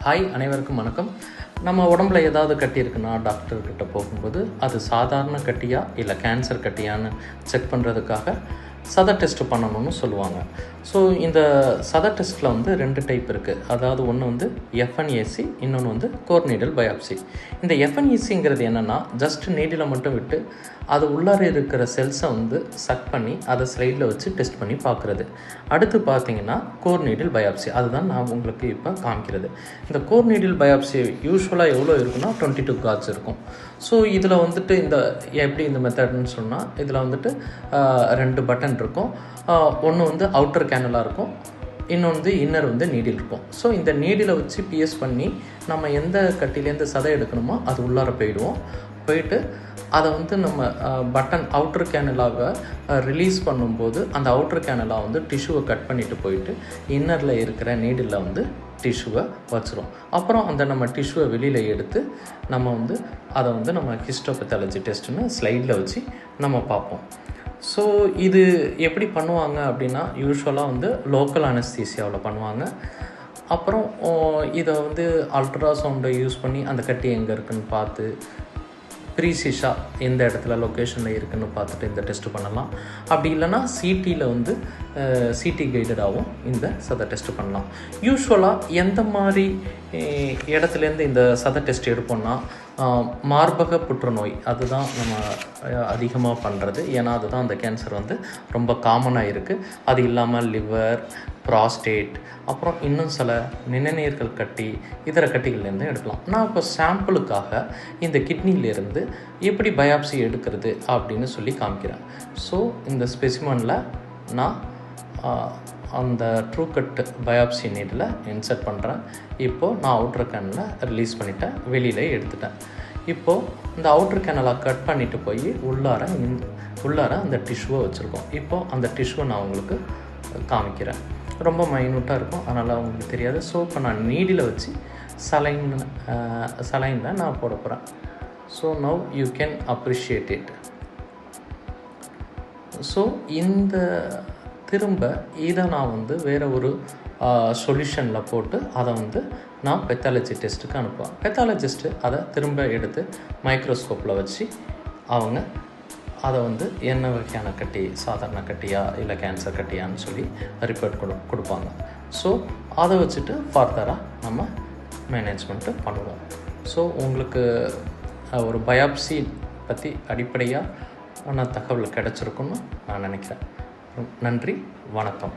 Hi, அனைவருக்கும் வணக்கம். நம்ம உடம்புல ஏதாவது கட்டி இருக்குன்னா டாக்டர்கிட்ட போகும்போது அது சாதாரண கட்டியா இல்லை கேன்சர் கட்டியான்னு செக் பண்ணுறதுக்காக சதை டெஸ்ட் பண்ணணும்னு சொல்லுவாங்க. ஸோ இந்த சதை டெஸ்ட்டில் வந்து 2 டைப் இருக்குது. அதாவது ஒன்று வந்து எஃப்என்ஏசி, இன்னொன்று வந்து கோர் நீடில் பயாப்சி. இந்த எஃப்என்ஏசிங்கிறது என்னென்னா, ஜஸ்ட் நீடில் மட்டும் விட்டு அது உள்ளார இருக்கிற செல்ஸை வந்து சக் பண்ணி அதை ஸ்லைடில் வச்சு டெஸ்ட் பண்ணி பார்க்குறது. அடுத்து பார்த்தீங்கன்னா கோர் நீடில் பயாப்சி, அதுதான் நான் உங்களுக்கு இப்போ காமிக்கிறது. இந்த கோர் நீடில் பயாப்சி யூஸ்வலாக எவ்வளோ இருக்குன்னா 22 காட்ஸ் இருக்கும். ஸோ இதில் வந்துட்டு எப்படி இந்த மெத்தட்னு சொன்னால், இதில் வந்துட்டு 2 பட்டன் இருக்கும். ஒன்று வந்து அவுட்டர் கேனலாக இருக்கும், இன்னொன்று இன்னர் வந்து நீடில் இருக்கும். ஸோ இந்த நீடிலை வச்சு பிஎஸ் பண்ணி நம்ம எந்த கட்டிலேருந்து சதை எடுக்கணுமோ அது உள்ளார போயிட்டு அதை வந்து நம்ம பட்டன் அவுட்டர் கேனலாக ரிலீஸ் பண்ணும்போது அந்த அவுட்டர் கேனலாக வந்து டிஷ்யூவை கட் பண்ணிவிட்டு போயிட்டு இன்னரில் இருக்கிற நீடிலில் வந்து டிஷ்யூவை வச்சிரும். அப்புறம் அந்த நம்ம டிஷ்யூவை வெளியில் எடுத்து நம்ம வந்து அதை வந்து நம்ம ஹிஸ்டோபெத்தாலஜி டெஸ்ட்டுன்னு ஸ்லைடில் வச்சு நம்ம பார்ப்போம். ஸோ இது எப்படி பண்ணுவாங்க அப்படின்னா, யூஸ்வலாக வந்து லோக்கல் அனஸ்தீசியாவில் பண்ணுவாங்க. அப்புறம் இதை வந்து அல்ட்ராசவுண்டை யூஸ் பண்ணி அந்த கட்டி எங்கே இருக்குதுன்னு பார்த்து ப்ரீசிஷாக எந்த இடத்துல லொக்கேஷனில் இருக்குதுன்னு பார்த்துட்டு இந்த டெஸ்ட்டு பண்ணலாம். அப்படி இல்லைனா சிடியில் வந்து சிடி கைடடாகவும் இந்த சதை டெஸ்ட்டு பண்ணலாம். யூஸ்வலாக எந்த மாதிரி இடத்துலேருந்து இந்த சதை டெஸ்ட் எடுப்போம்னா, மார்பக புற்றுநோய் அதுதான் நம்ம அதிகமாக பண்ணுறது. ஏன்னா அதுதான் அந்த கேன்சர் வந்து ரொம்ப காமனாக இருக்குது. அது இல்லாமல் லிவர், ப்ராஸ்டேட், அப்புறம் இன்னும் சில நிணநீர்கள் கட்டி, இதர கட்டிகள்லேருந்து எடுக்கலாம். நான் இப்போ சாம்பிளுக்காக இந்த கிட்னிலேருந்து எப்படி பயாப்சி எடுக்கிறது அப்படின்னு சொல்லி காமிக்கிறேன். ஸோ இந்த ஸ்பெசிமனில் நான் அந்த true cut biopsy needle insert பண்ணுறேன். இப்போது நான் அவுட்டர் கேனலை ரிலீஸ் பண்ணிட்டேன், வெளியில் எடுத்துட்டேன். இப்போது இந்த அவுட்டர் கேனலை கட் பண்ணிவிட்டு போய் உள்ளார அந்த டிஷ்யூவை வச்சுருக்கோம். இப்போது அந்த டிஷ்யூவை நான் உங்களுக்கு காமிக்கிறேன். ரொம்ப மைனூட்டாக இருக்கும், அதனால் அவங்களுக்கு தெரியாது. ஸோ இப்போ நான் நீடில் வச்சு சலைனில் நான் போட போகிறேன். So now you can appreciate it. So இந்த திரும்ப இதை நான் வந்து வேறு ஒரு சொல்யூஷனில் போட்டு அதை வந்து நான் பெத்தாலஜி டெஸ்ட்டுக்கு அனுப்புவேன். பெத்தாலஜிஸ்ட்டு அதை திரும்ப எடுத்து மைக்ரோஸ்கோப்பில் வச்சு அவங்க அதை வந்து என்ன வகையான கட்டி, சாதாரண கட்டியா இல்லை கேன்சர் கட்டியான்னு சொல்லி ரிப்போர்ட் கொடுப்பாங்க. ஸோ அதை வச்சுட்டு ஃபர்தராக நம்ம மேனேஜ்மெண்ட்டு பண்ணுவோம். ஸோ உங்களுக்கு ஒரு பயாப்சி பற்றி அடிப்படையான தகவல் கிடச்சிருக்குன்னு நான் நினைக்கிறேன். நன்றி, வணக்கம்.